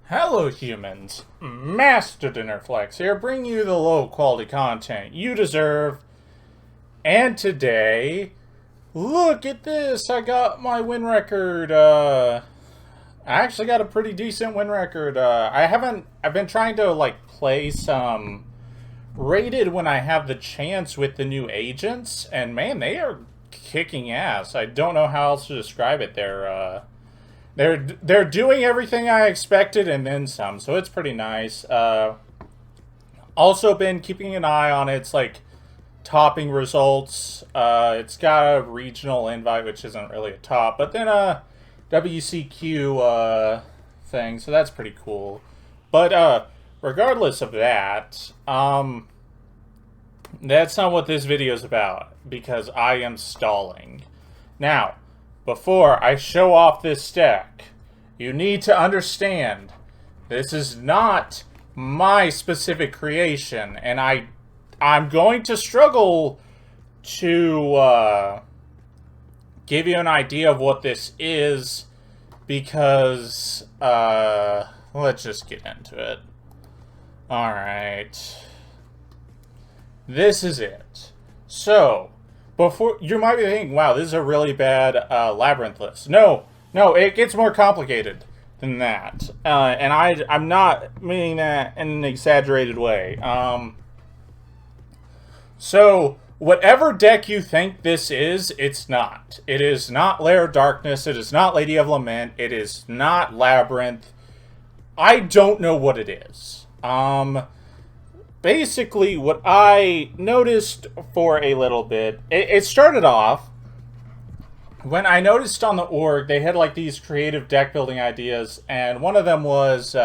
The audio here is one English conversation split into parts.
Hello humans, Master Dinnerflex here, bringing you the low quality content you deserve. And today, look at this, I got my win record. I actually got a pretty decent win record. I've been trying to play some rated when I have the chance with the new agents, and man, they are kicking ass. I don't know how else to describe it. They're doing everything I expected and then some, so it's pretty nice. Also been keeping an eye on its topping results. It's got a regional invite, which isn't really a top, but then a WCQ thing, so that's pretty cool. But regardless of that, that's not what this video is about, because I am stalling. Now, before I show off this deck, you need to understand this is not my specific creation, and I'm going to struggle to give you an idea of what this is, because let's just get into it. Alright. This is it. So, before you might be thinking, wow, this is a really bad Labyrinth list. No, it gets more complicated than that. And I'm not meaning that in an exaggerated way. So, whatever deck you think this is, it's not. It is not Lair of Darkness. It is not Lady of Lament. It is not Labyrinth. I don't know what it is. Basically, what I noticed for a little bit, it started off when I noticed on the org they had these creative deck building ideas, and one of them was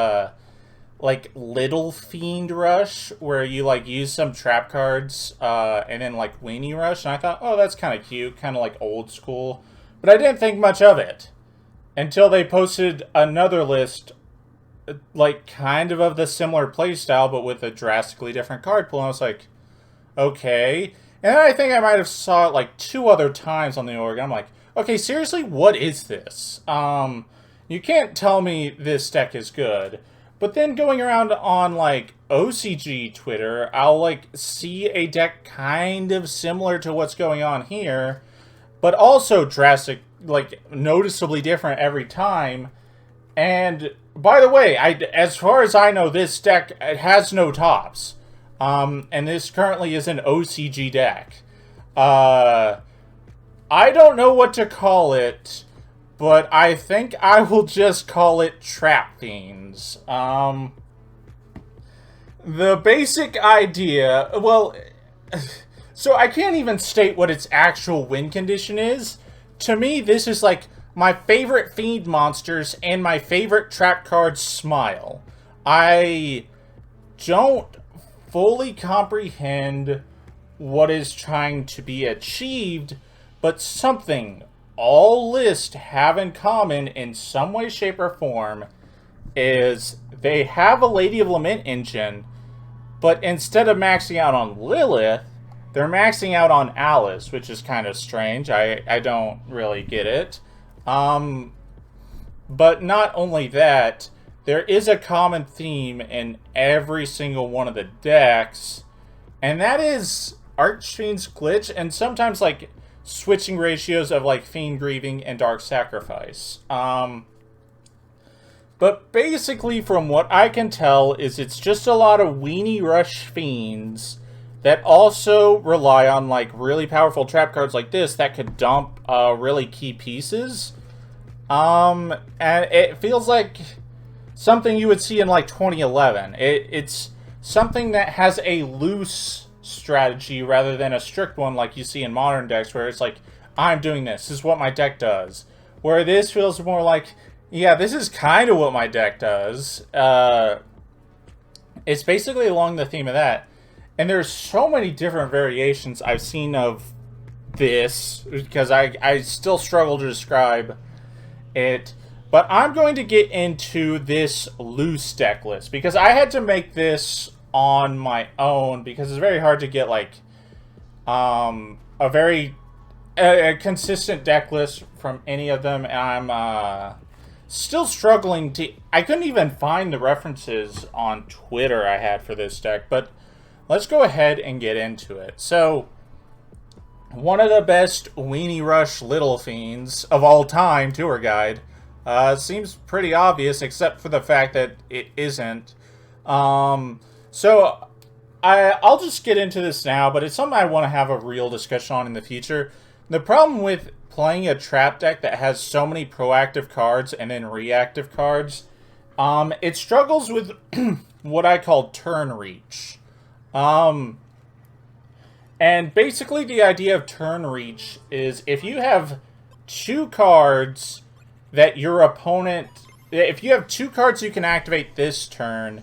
Little Fiend Rush, where you use some trap cards and then Weenie Rush, and I thought, oh, that's kind of cute, kind of old school, but I didn't think much of it until they posted another list kind of the similar playstyle, but with a drastically different card pool. And I was like, okay. And I think I might have saw it two other times on the org. I'm like, okay, seriously, what is this? You can't tell me this deck is good. But then going around on OCG Twitter, I'll see a deck kind of similar to what's going on here, but also drastic, noticeably different every time. And by the way, as far as I know, this deck, it has no tops. And this currently is an OCG deck. I don't know what to call it, but I think I will just call it Trap Fiends. The basic idea, well, so I can't even state what its actual win condition is. To me, this is my favorite Fiend monsters and my favorite trap card Smile. I don't fully comprehend what is trying to be achieved, but something all lists have in common in some way, shape, or form is they have a Lady of Lament engine, but instead of maxing out on Lilith, they're maxing out on Alice, which is kind of strange. I don't really get it. But not only that, there is a common theme in every single one of the decks, and that is Archfiend's Glitch, and sometimes switching ratios of Fiend Grieving and Dark Sacrifice. But basically, from what I can tell, is it's just a lot of Weenie Rush Fiends that also rely on really powerful trap cards like this that could dump really key pieces. And it feels like something you would see in 2011. It's something that has a loose strategy rather than a strict one like you see in modern decks, where it's I'm doing this. This is what my deck does. Where this feels more yeah, this is kind of what my deck does. It's basically along the theme of that. And there's so many different variations I've seen of this, because I still struggle to describe it. But I'm going to get into this loose deck list, because I had to make this on my own, because it's very hard to get a consistent deck list from any of them. And I'm still struggling to... I couldn't even find the references on Twitter I had for this deck, but let's go ahead and get into it. So, one of the best Weenie Rush Little Fiends of all time, Tour Guide. Seems pretty obvious, except for the fact that it isn't. So, I'll just get into this now, but it's something I want to have a real discussion on in the future. The problem with playing a trap deck that has so many proactive cards and then reactive cards, it struggles with what I call turn reach. And basically the idea of turn reach is if you have two cards that your opponent... If you have two cards you can activate this turn,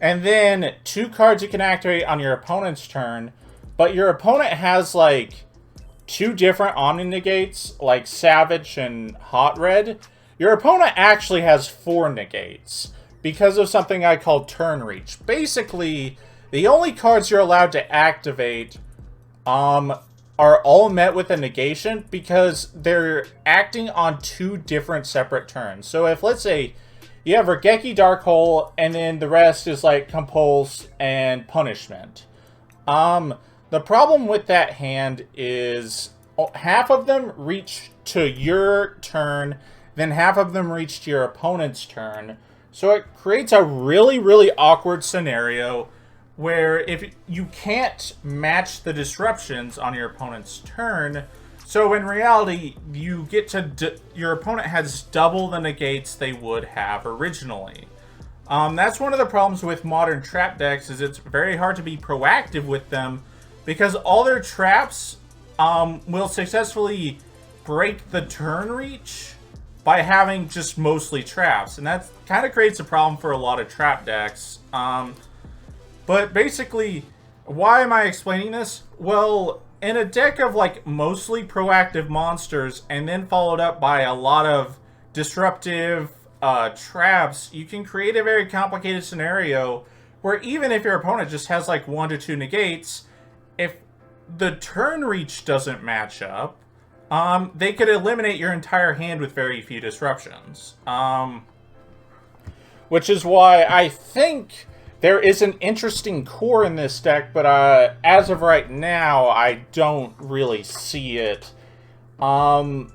and then two cards you can activate on your opponent's turn, but your opponent has, like, two different Omni-Negates, like Savage and Hot Red, your opponent actually has 4 negates because of something I call turn reach. Basically, the only cards you're allowed to activate are all met with a negation because they're acting on 2 different separate turns. So if, let's say, you have Regeki Dark Hole, and then the rest is like Compulse and Punishment. The problem with that hand is half of them reach to your turn, then half of them reach to your opponent's turn. So it creates a really, really awkward scenario where if you can't match the disruptions on your opponent's turn, so in reality, you get to your opponent has double the negates they would have originally. That's one of the problems with modern trap decks, is it's very hard to be proactive with them because all their traps will successfully break the turn reach by having just mostly traps, and that kind of creates a problem for a lot of trap decks. But basically, why am I explaining this? Well, in a deck of like mostly proactive monsters and then followed up by a lot of disruptive traps, you can create a very complicated scenario where even if your opponent just has like 1 to 2 negates, if the turn reach doesn't match up, they could eliminate your entire hand with very few disruptions. Which is why I think there is an interesting core in this deck, but as of right now, I don't really see it. But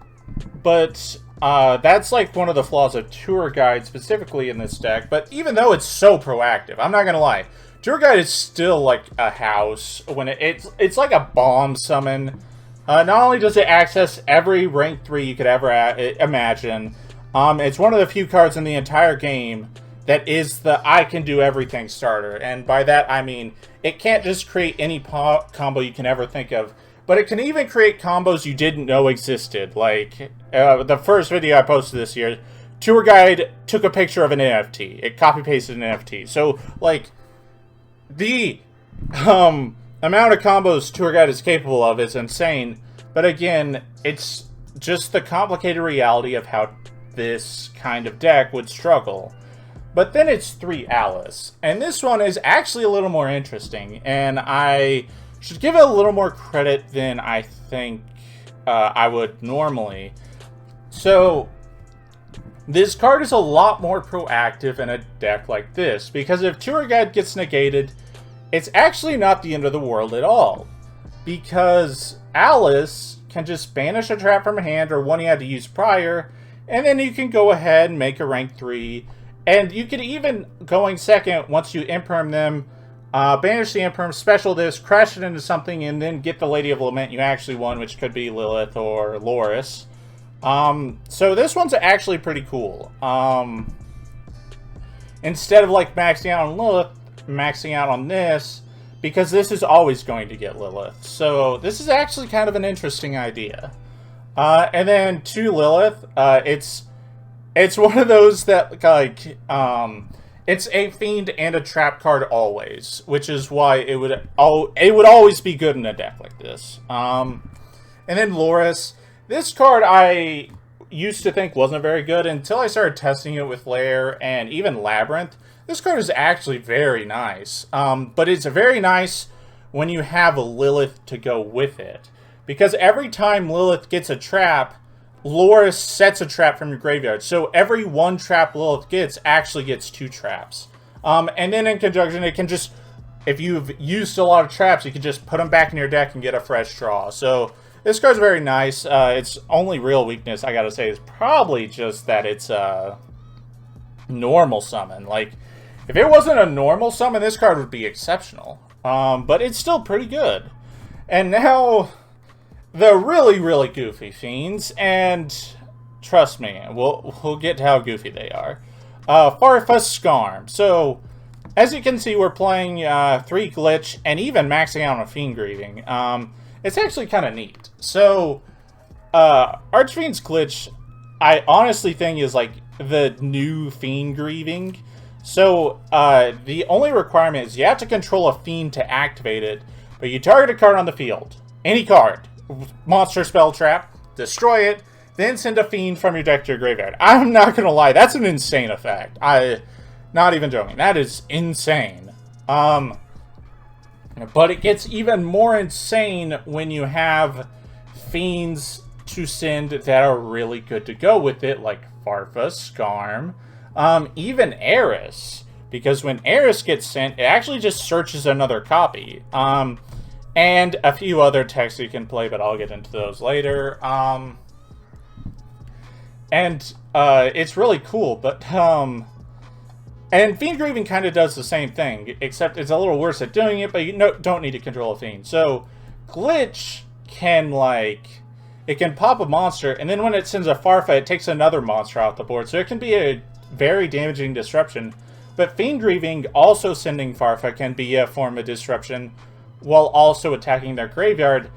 that's like one of the flaws of Tour Guide specifically in this deck. But even though it's so proactive, I'm not gonna lie, Tour Guide is still like a house when it's like a bomb summon. Not only does it access every rank 3 you could ever imagine, it's one of the few cards in the entire game that is the I can do everything starter. And by that I mean it can't just create any combo you can ever think of, but it can even create combos you didn't know existed. Like the first video I posted this year, Tour Guide took a picture of an NFT. It copy-pasted an NFT. So like the amount of combos Tour Guide is capable of is insane. But again, it's just the complicated reality of how this kind of deck would struggle. But then it's 3 Alice, and this one is actually a little more interesting, and I should give it a little more credit than I think I would normally. So, this card is a lot more proactive in a deck like this, because if Tour Guide gets negated, it's actually not the end of the world at all, because Alice can just banish a trap from a hand or one you had to use prior, and then you can go ahead and make a rank 3. And you could even, going second, once you imperm them, banish the imperm, special this, crash it into something, and then get the Lady of Lament you actually won, which could be Lilith or Loris. So this one's actually pretty cool. Instead of like maxing out on Lilith, maxing out on this, because this is always going to get Lilith. So this is actually kind of an interesting idea. And then to Lilith, it's one of those that, like, it's a Fiend and a Trap card always, which is why it would always be good in a deck like this. And then Loris. This card I used to think wasn't very good until I started testing it with Lair and even Labyrinth. This card is actually very nice, but it's very nice when you have a Lilith to go with it. Because every time Lilith gets a trap, Loris sets a trap from your graveyard. So every one trap Lilith gets actually gets 2 traps. And then in conjunction, it can just, if you've used a lot of traps, you can just put them back in your deck and get a fresh draw. So this card's very nice. Its only real weakness, I gotta say, is probably just that it's a normal summon. Like, if it wasn't a normal summon, this card would be exceptional. But it's still pretty good. And now, the really, really goofy Fiends, and trust me, we'll get to how goofy they are. Farfus Skarm. So, as you can see, we're playing 3 Glitch, and even maxing out on Fiend Grieving. It's actually kind of neat. So, Archfiend's Glitch, I honestly think is like the new Fiend Grieving. So, the only requirement is you have to control a Fiend to activate it, but you target a card on the field. Any card. Monster spell trap, destroy it, then send a Fiend from your deck to your graveyard. I'm not gonna lie, that's an insane effect. Not even joking, that is insane. But it gets even more insane when you have Fiends to send that are really good to go with it, like Farfus, Skarm, even Eris. Because when Eris gets sent, it actually just searches another copy. And a few other texts you can play, but I'll get into those later. It's really cool, but, and Fiend Grieving kind of does the same thing, except it's a little worse at doing it, but you don't need to control a Fiend. So, Glitch can, like, it can pop a monster, and then when it sends a Farfa, it takes another monster off the board, so it can be a very damaging disruption. But Fiend Grieving, also sending Farfa, can be a form of disruption, while also attacking their graveyard.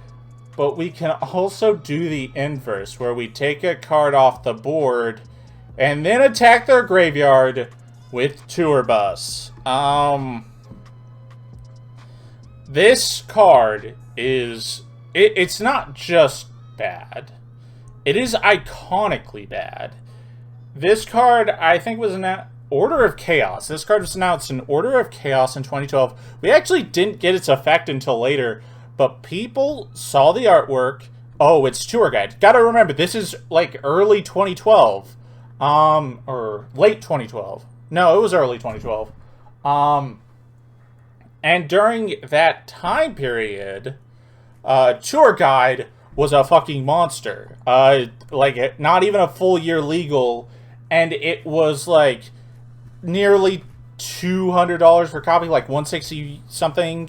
But we can also do the inverse, where we take a card off the board, and then attack their graveyard with Tour Bus. This card is... It's not just bad. It is iconically bad. This card, I think, was an Order of Chaos. This card was announced in Order of Chaos in 2012. We actually didn't get its effect until later, but people saw the artwork. Oh, it's Tour Guide. Gotta remember, this is like early 2012. Or late 2012. No, it was early 2012. And during that time period, Tour Guide was a fucking monster. Like, not even a full year legal, and it was like nearly $200 per copy, like 160 something.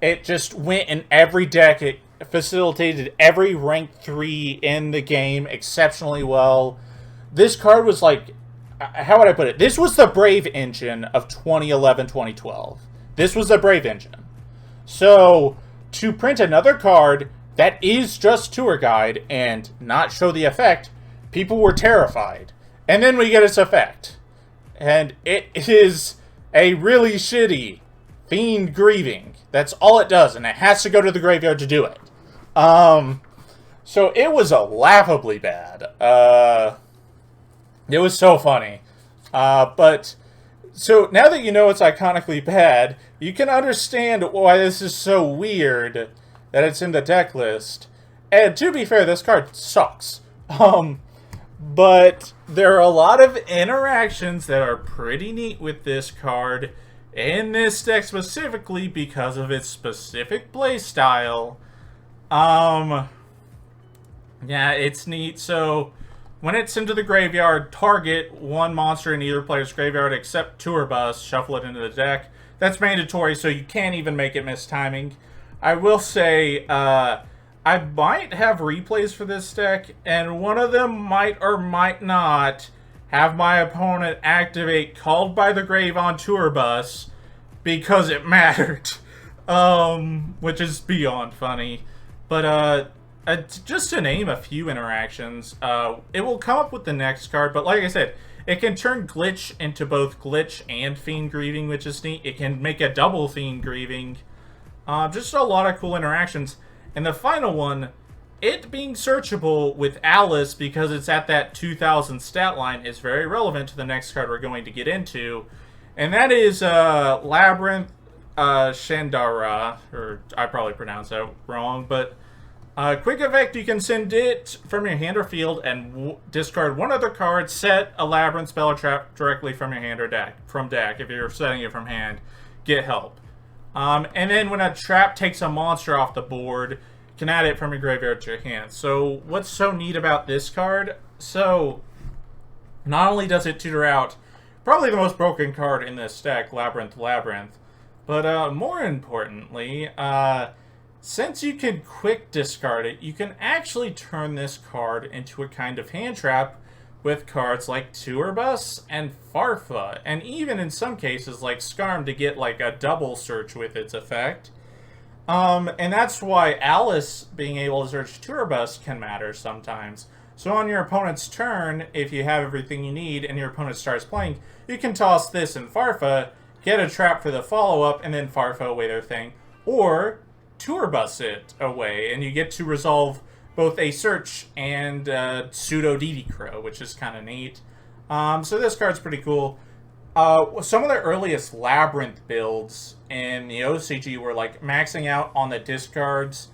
It just went in every deck. It facilitated every rank 3 in the game exceptionally well. This card was like, how would I put it? This was the Brave engine of 2011-2012. This was the Brave engine. So, to print another card that is just Tour Guide and not show the effect, people were terrified. And then we get its effect. And it is a really shitty Fiend Grieving. That's all it does, and it has to go to the graveyard to do it. So it was laughably bad. It was so funny. But, so now that you know it's iconically bad, you can understand why this is so weird that it's in the deck list. And to be fair, this card sucks. But there are a lot of interactions that are pretty neat with this card in this deck specifically because of its specific playstyle. Yeah, it's neat. So, when it's into the graveyard, target one monster in either player's graveyard except Tour Bus, shuffle it into the deck. That's mandatory, so you can't even make it miss timing. I will say, I might have replays for this deck, and one of them might or might not have my opponent activate Called by the Grave on Tour Bus because it mattered. Which is beyond funny. But, just to name a few interactions, it will come up with the next card, but like I said, it can turn Glitch into both Glitch and Fiend Grieving, which is neat. It can make a double Fiend Grieving. Just a lot of cool interactions. And the final one, it being searchable with Alice because it's at that 2000 stat line is very relevant to the next card we're going to get into. And that is Labyrinth Shandara, or I probably pronounced that wrong, but Quick effect, you can send it from your hand or field and discard one other card, set a Labyrinth spell or trap directly from your hand or deck. From deck, if you're setting it from hand, get help. And then when a trap takes a monster off the board, you can add it from your graveyard to your hand. So what's so neat about this card? So not only does it tutor out probably the most broken card in this deck, Labyrinth, but more importantly, since you can quick discard it, you can actually turn this card into a kind of hand trap with cards like Tourbus and Farfa, and even in some cases like Skarm to get like a double search with its effect. And that's why Alice being able to search Tourbus can matter sometimes. So on your opponent's turn, if you have everything you need and your opponent starts playing, you can toss this in Farfa, get a trap for the follow-up, and then Farfa away their thing. Or Tourbus it away, and you get to resolve both a search and pseudo DD Crow, which is kind of neat. So this card's pretty cool. Some of the earliest Labyrinth builds in the OCG were like maxing out on the discards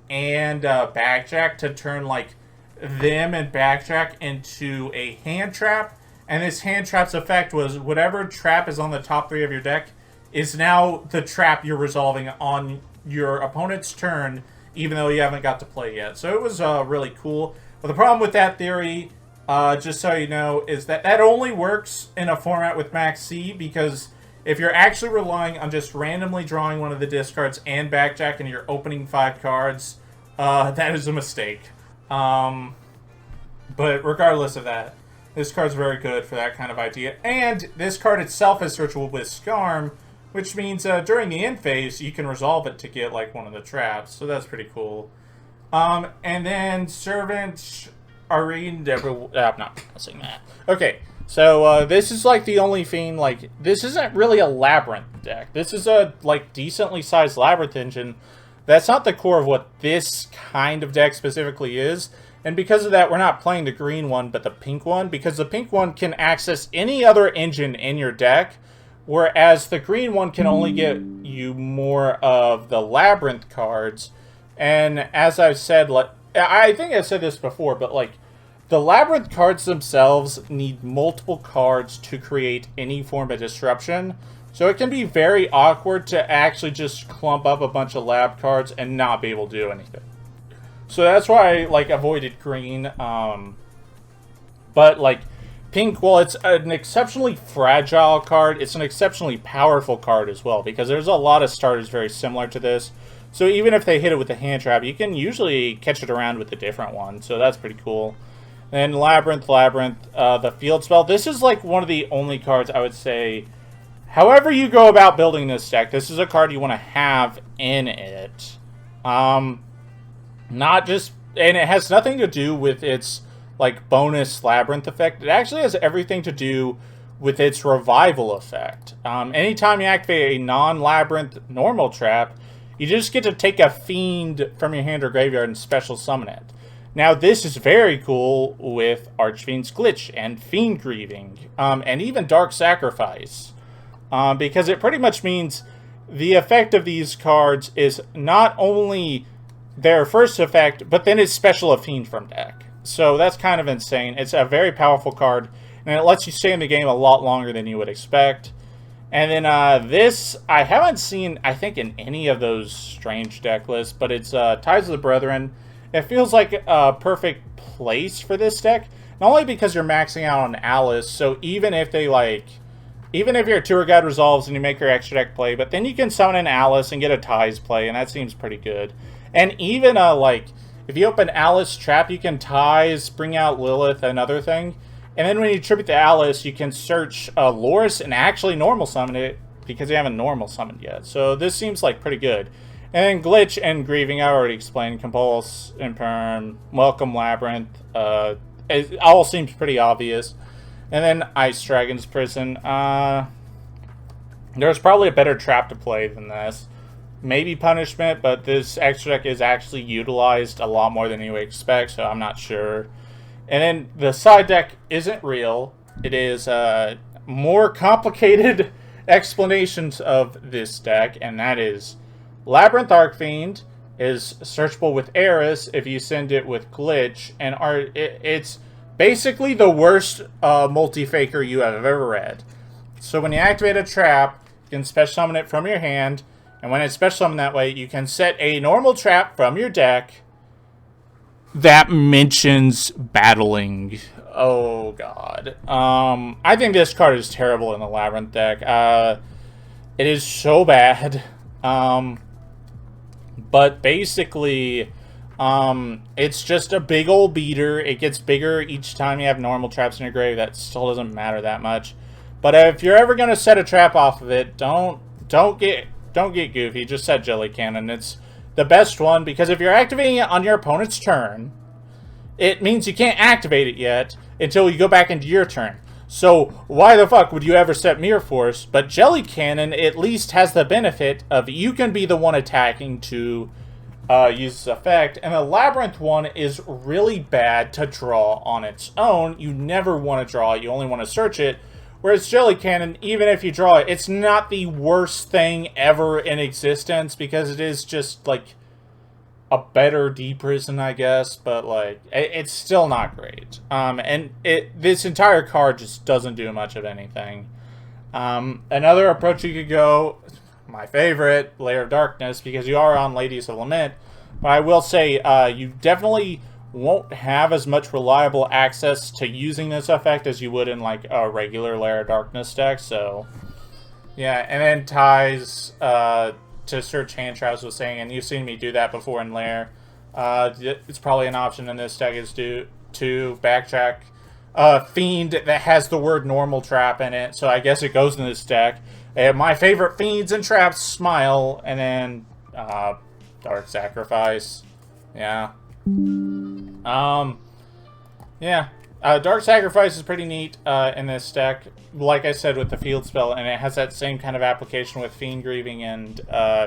and Backjack to turn like them and Backjack into a hand trap. And this hand trap's effect was whatever trap is on the top 3 of your deck is now the trap you're resolving on your opponent's turn, even though you haven't got to play yet. So it was really cool. But the problem with that theory, just so you know, is that that only works in a format with Max C, because if you're actually relying on just randomly drawing one of the discards and Backjack and you're opening 5 cards, that is a mistake. But regardless of that, this card's very good for that kind of idea. And this card itself is searchable with Skarm, which means during the end phase, you can resolve it to get like one of the traps. So that's pretty cool. And then Servant Arene... I'm not missing that. Okay, so this is like the only thing, like, this isn't really a Labyrinth deck. This is a like decently sized Labyrinth engine. That's not the core of what this kind of deck specifically is. And because of that, we're not playing the green one, but the pink one, because the pink one can access any other engine in your deck, whereas the green one can only get you more of the Labyrinth cards. And as I've said, like, I think I said this before, but like, the Labyrinth cards themselves need multiple cards to create any form of disruption. So it can be very awkward to actually just clump up a bunch of lab cards and not be able to do anything. So that's why I like avoided green. But like pink, well, it's an exceptionally fragile card. It's an exceptionally powerful card as well, because there's a lot of starters very similar to this. So even if they hit it with a hand trap, you can usually catch it around with a different one. So that's pretty cool. And Labyrinth, the field spell. This is like one of the only cards I would say, however you go about building this deck, this is a card you want to have in it. Not just, and it has nothing to do with its like bonus Labyrinth effect. It actually has everything to do with its revival effect. Anytime you activate a non-Labyrinth normal trap, you just get to take a Fiend from your hand or graveyard and special summon it. Now this is very cool with Archfiend's Glitch and Fiend Grieving, and even Dark Sacrifice, because it pretty much means the effect of these cards is not only their first effect, but then it's special a Fiend from deck. So that's kind of insane. It's a very powerful card, and it lets you stay in the game a lot longer than you would expect. And then this, I haven't seen, I think, in any of those strange deck lists, but it's Ties of the Brethren. It feels like a perfect place for this deck, not only because you're maxing out on Alice, so even if they even if your tour guide resolves and you make your extra deck play, but then you can summon an Alice and get a Ties play, and that seems pretty good. And even if you open Alice Trap, you can Ties, bring out Lilith, another thing. And then when you tribute to Alice, you can search Loris and actually normal summon it, because you haven't normal summoned yet. So this seems like pretty good. And then Glitch and Grieving, I already explained. Compulse, Imperm, Welcome Labyrinth. It all seems pretty obvious. And then Ice Dragon's Prison. There's probably a better trap to play than this. Maybe Punishment, but this extra deck is actually utilized a lot more than you would expect, so I'm not sure. And then the side deck isn't real. It is more complicated explanations of this deck, and that is Labyrinth Archfiend, is searchable with Eris if you send it with Glitch, and it's basically the worst multi-faker you have ever read. So when you activate a trap, you can special summon it from your hand, and when it's special summoned that way, you can set a normal trap from your deck that mentions battling. Oh god. I think this card is terrible in the Labyrinth deck. It is so bad. But basically, it's just a big old beater. It gets bigger each time you have normal traps in your grave. That still doesn't matter that much. But if you're ever gonna set a trap off of it, don't get goofy. Just set Jelly Cannon. It's the best one because if you're activating it on your opponent's turn, it means you can't activate it yet until you go back into your turn. So why the fuck would you ever set Mirror Force? But Jelly Cannon at least has the benefit of you can be the one attacking to use this effect. And the Labyrinth one is really bad to draw on its own. You never want to draw it. You only want to search it. Whereas Jelly Cannon, even if you draw it, it's not the worst thing ever in existence because it is just like a better D-Prison, I guess, but like it's still not great. And this entire card just doesn't do much of anything. Another approach you could go, my favorite, Lair of Darkness, because you are on Ladies of Lament. But I will say you definitely won't have as much reliable access to using this effect as you would in like a regular Lair of Darkness deck. So yeah, and then ties to search hand traps was saying, and you've seen me do that before in Lair. It's probably an option in this deck is to backtrack Fiend that has the word normal trap in it, so I guess it goes in this deck. And my favorite Fiends and traps, Smile, and then Dark Sacrifice. Yeah. Yeah. Dark Sacrifice is pretty neat in this deck, like I said, with the field spell, and it has that same kind of application with Fiend Grieving and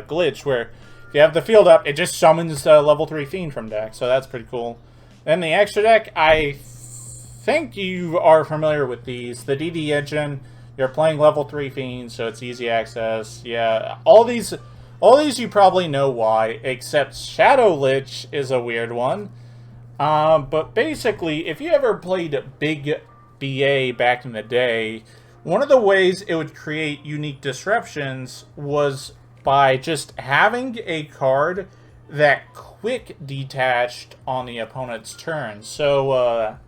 Glitch, where if you have the field up, it just summons level 3 Fiend from deck, so that's pretty cool. Then the extra deck, I think you are familiar with these. The DD Engine, you're playing level 3 Fiends, so it's easy access. Yeah, all these you probably know why, except Shadow Lich is a weird one. But basically, if you ever played Big BA back in the day, one of the ways it would create unique disruptions was by just having a card that quick detached on the opponent's turn. So,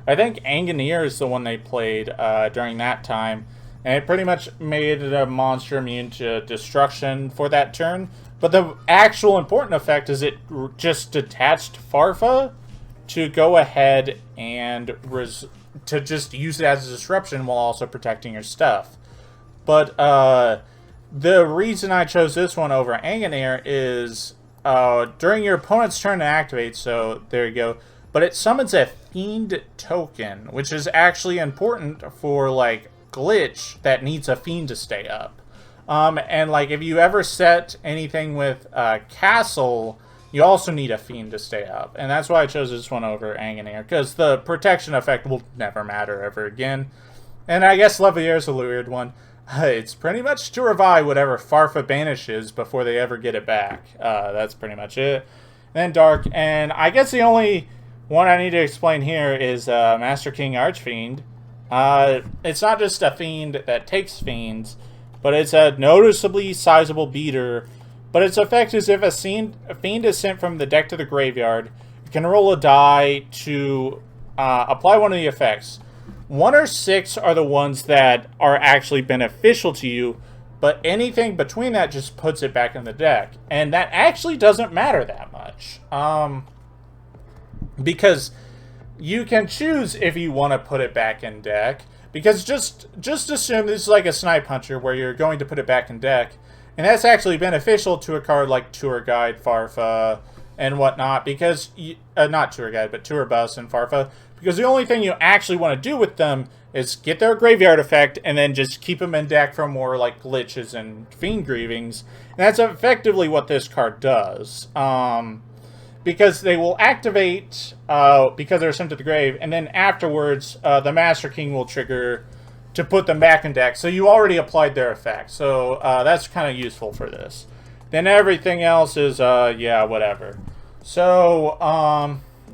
I think Anganeer is the one they played during that time, and it pretty much made a monster immune to destruction for that turn. But the actual important effect is it just detached Farfa to go ahead and to just use it as a disruption while also protecting your stuff. But the reason I chose this one over Anganeer is during your opponent's turn to activate, so there you go. But it summons a Fiend token, which is actually important for like Glitch that needs a Fiend to stay up. And like if you ever set anything with Castle, you also need a Fiend to stay up. And that's why I chose this one over Anganeer, because the protection effect will never matter ever again. And I guess Levier is a weird one. It's pretty much to revive whatever Farfa banishes before they ever get it back. That's pretty much it. Then Dark, and I guess the only one I need to explain here is Master King Archfiend. It's not just a Fiend that takes Fiends, but it's a noticeably sizable beater. But its effect is if a Fiend is sent from the deck to the graveyard, you can roll a die to apply one of the effects. 1 or 6 are the ones that are actually beneficial to you, but anything between that just puts it back in the deck. And that actually doesn't matter that much. Because you can choose if you want to put it back in deck. Because just assume this is like a Snipe Hunter where you're going to put it back in deck. And that's actually beneficial to a card like Tour Guide, Farfa, and whatnot. Because, not Tour Guide, but Tour Bus and Farfa. Because the only thing you actually want to do with them is get their graveyard effect and then just keep them in deck for more like Glitches and Fiend Grievings. And that's effectively what this card does. Because they will activate because they're sent to the grave, and then afterwards the Master King will trigger to put them back in deck. So you already applied their effect. So that's kind of useful for this. then everything else is, yeah, whatever. So,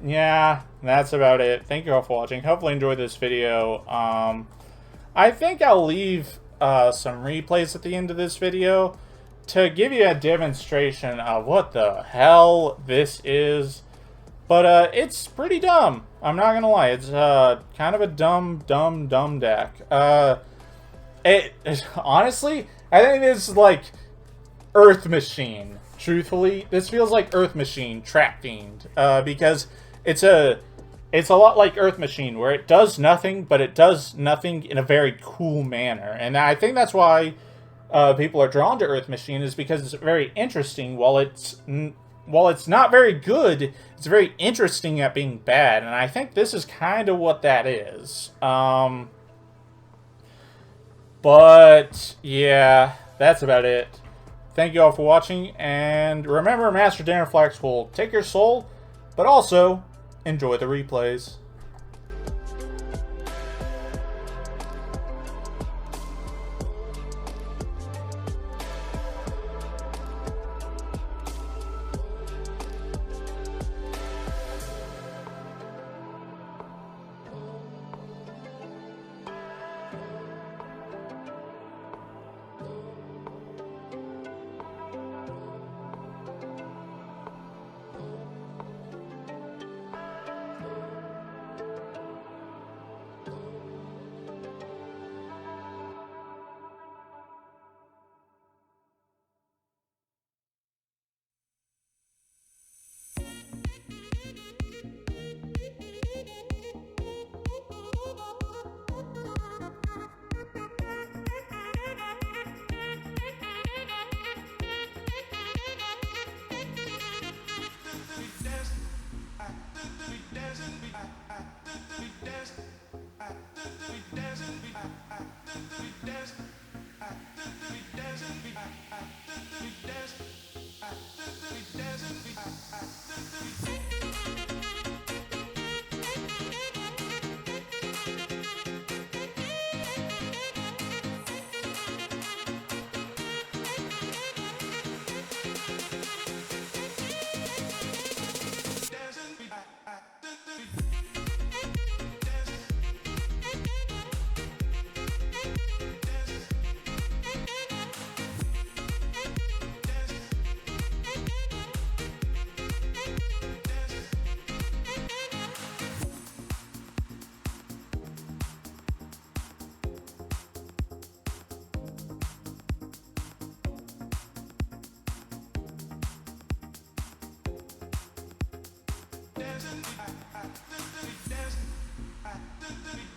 yeah, that's about it. Thank you all for watching. Hopefully enjoyed this video. I think I'll leave some replays at the end of this video to give you a demonstration of what the hell this is. But it's pretty dumb. I'm not gonna lie. It's kind of a dumb deck. Honestly, I think this is like Earth Machine. Truthfully, this feels like Earth Machine Trap Fiend, because it's a lot like Earth Machine, where it does nothing, but it does nothing in a very cool manner. And I think that's why people are drawn to Earth Machine, is because it's very interesting. While it's not very good, it's very interesting at being bad. And I think this is kind of what that is. But yeah, that's about it. Thank you all for watching, and remember, Master Dinnerflex will take your soul, but also enjoy the replays.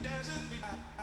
Dancing,